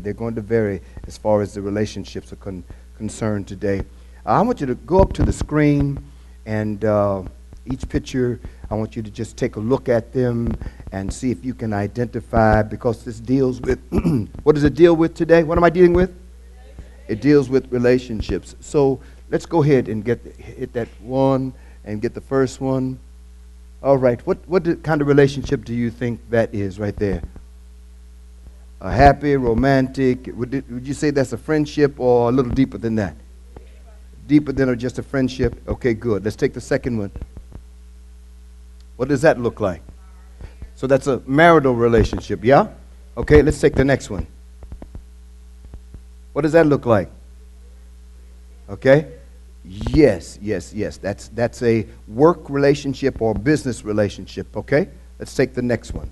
They're going to vary as far as the relationships are concerned today. I want you to go up to the screen, and each picture, I want you to just take a look at them and see if you can identify, because this deals with, what does it deal with today? What am I dealing with? It deals with relationships. So let's go ahead and hit that one and get the first one. All right, what kind of relationship do you think that is right there? A happy, romantic, would you say that's a friendship or a little deeper than that? Deeper than just a friendship? Okay, good. Let's take the second one. What does that look like? So that's a marital relationship, yeah? Okay, let's take the next one. What does that look like? Okay? Yes. That's a work relationship or business relationship, okay? Let's take the next one.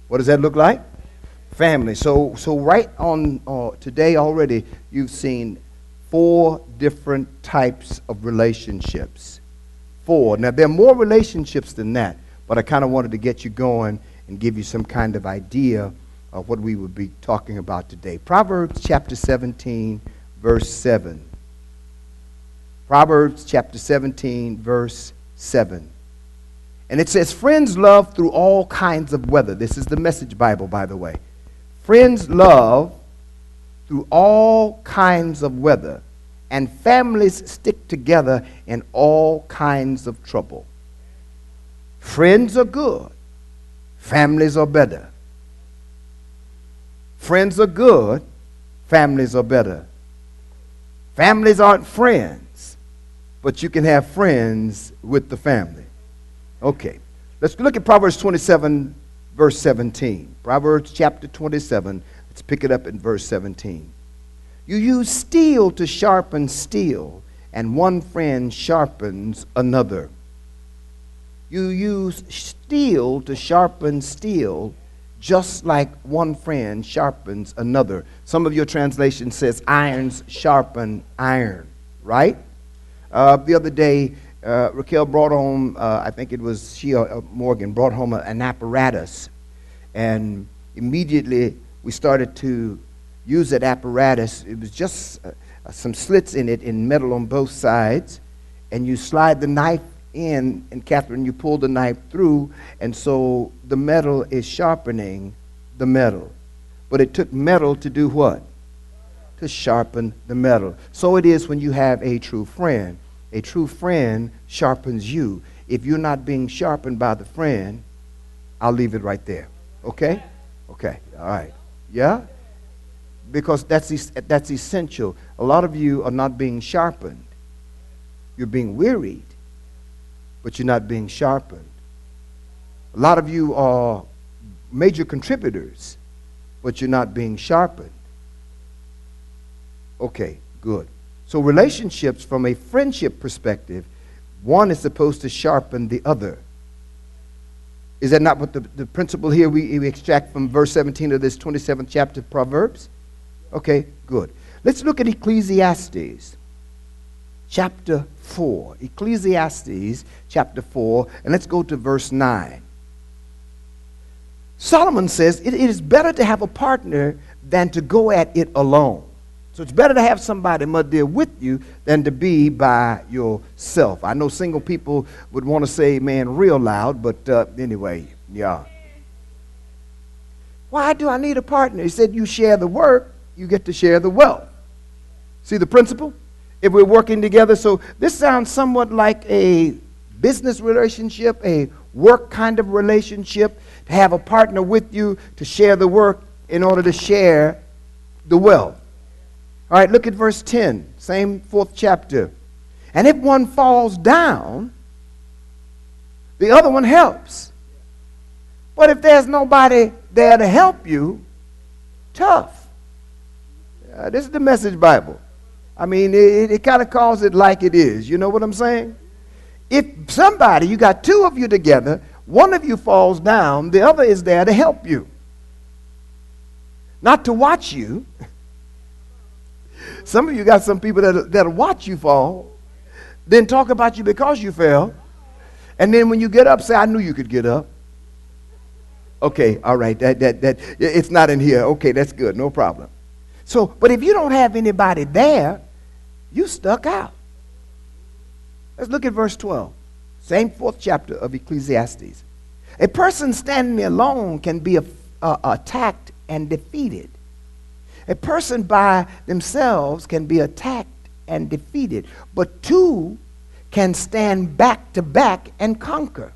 What does that look like? Family. So right on today already, you've seen 4 different types of relationships. 4. Now, there are more relationships than that, but I kind of wanted to get you going and give you some kind of idea of what we would be talking about today. Proverbs chapter 17, verse 7. Proverbs chapter 17, verse 7. And it says, friends love through all kinds of weather. This is the Message Bible, by the way. Friends love through all kinds of weather, and families stick together in all kinds of trouble. Friends are good. Families are better. Friends are good. Families are better. Families aren't friends, but you can have friends with the family. Okay, let's look at Proverbs 27, verse 17. Proverbs chapter 27, let's pick it up in verse 17. You use steel to sharpen steel, and one friend sharpens another. You use steel to sharpen steel, just like one friend sharpens another. Some of your translation says irons sharpen iron, right? The other day, Raquel brought home, I think it was she or Morgan, brought home an apparatus. And immediately we started to use that apparatus. It was just some slits in it in metal on both sides. And you slide the knife in, and Catherine, you pull the knife through. And so the metal is sharpening the metal. But it took metal to do what? To sharpen the metal. So it is when you have a true friend. A true friend sharpens you. If you're not being sharpened by the friend, I'll leave it right there. Okay? Okay. All right. Yeah? Because that's essential. A lot of you are not being sharpened. You're being wearied, but you're not being sharpened. A lot of you are major contributors, but you're not being sharpened. Okay, good. So relationships from a friendship perspective, one is supposed to sharpen the other. Is that not what the principle here we extract from verse 17 of this 27th chapter of Proverbs? Okay, good. Let's look at Ecclesiastes chapter 4. Ecclesiastes chapter 4, and let's go to verse 9. Solomon says, it is better to have a partner than to go at it alone. So it's better to have somebody, my dear, with you than to be by yourself. I know single people would want to say amen real loud, but anyway, yeah. Why do I need a partner? He said you share the work, you get to share the wealth. See the principle? If we're working together, so this sounds somewhat like a business relationship, a work kind of relationship, to have a partner with you to share the work in order to share the wealth. All right, look at verse 10, same 4th chapter. And if one falls down, the other one helps. But if there's nobody there to help you, tough. This is the Message Bible. I mean, it kind of calls it like it is. You know what I'm saying? If somebody, you got 2 of you together, one of you falls down, the other is there to help you. Not to watch you. Some of you got some people that'll watch you fall, then talk about you because you fell, and then when you get up, say, I knew you could get up. Okay, all right. It's not in here. Okay, that's good. No problem. So, but if you don't have anybody there, you stuck out. Let's look at verse 12. Same 4th chapter of Ecclesiastes. A person standing alone can be attacked and defeated. A person by themselves can be attacked and defeated. But two can stand back to back and conquer.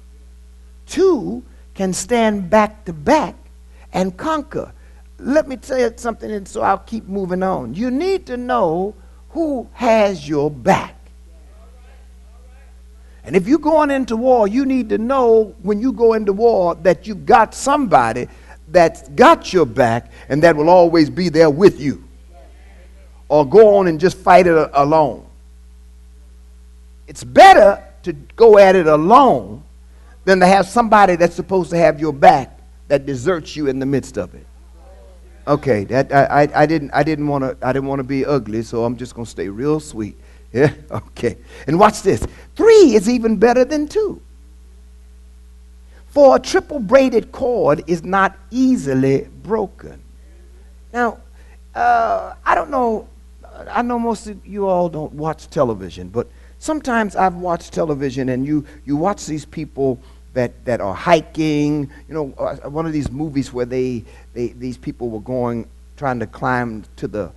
Two can stand back to back and conquer. Let me tell you something, and so I'll keep moving on. You need to know who has your back. And if you're going into war, you need to know when you go into war that you've got somebody that's got your back and that will always be there with you. Or go on and just fight it alone. It's better to go at it alone than to have somebody that's supposed to have your back that deserts you in the midst of it. Okay, I didn't want to be ugly, so I'm just going to stay real sweet. Yeah, okay. And watch this. 3 is even better than 2. For a triple braided cord is not easily broken. Now, I don't know. I know most of you all don't watch television, but sometimes I've watched television, and you watch these people that are hiking. You know, one of these movies where these people were trying to climb to the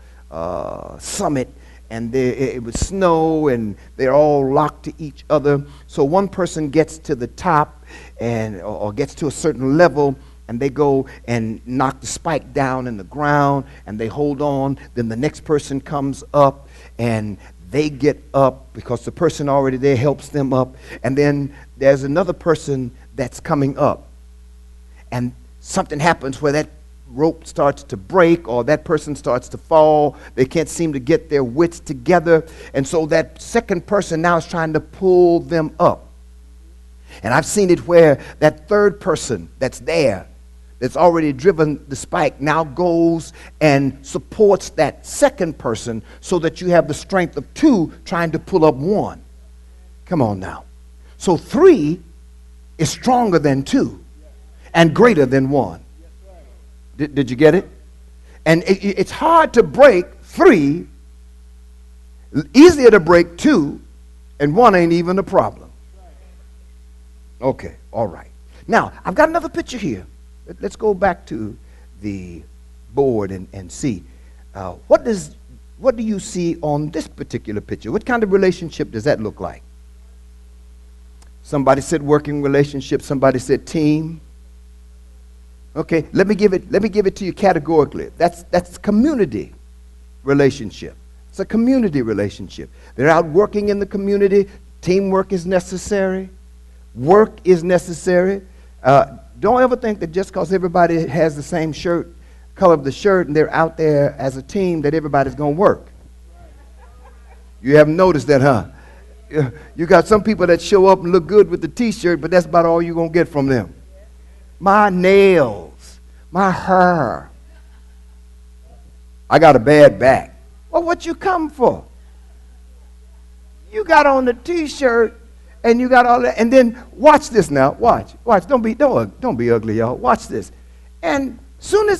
summit, and it was snow, and they're all locked to each other. So one person gets to the top or gets to a certain level, and they go and knock the spike down in the ground, and they hold on. Then the next person comes up, and they get up because the person already there helps them up. And then there's another person that's coming up, and something happens where that rope starts to break, or that person starts to fall. They can't seem to get their wits together, and so that second person now is trying to pull them up. And I've seen it where that third person that's there, that's already driven the spike, now goes and supports that second person so that you have the strength of 2 trying to pull up 1. Come on now. So 3 is stronger than 2 and greater than 1. Did you get it? And it's hard to break 3, easier to break 2, and 1 ain't even a problem. Okay, all right. Now, I've got another picture here. Let's go back to the board and see. What do you see on this particular picture? What kind of relationship does that look like? Somebody said working relationship. Somebody said team. Okay, let me give it to you categorically. That's community relationship. It's a community relationship. They're out working in the community. Teamwork is necessary. Work is necessary. Don't ever think that just because everybody has the same color of the shirt, and they're out there as a team, that everybody's going to work. You haven't noticed that, huh? You got some people that show up and look good with the t-shirt, but that's about all you're going to get from them. My nails, my hair. I got a bad back. Well, what you come for? You got on the t-shirt and you got all that, and then watch this now. Watch. Don't be ugly, y'all. Watch this. And soon as they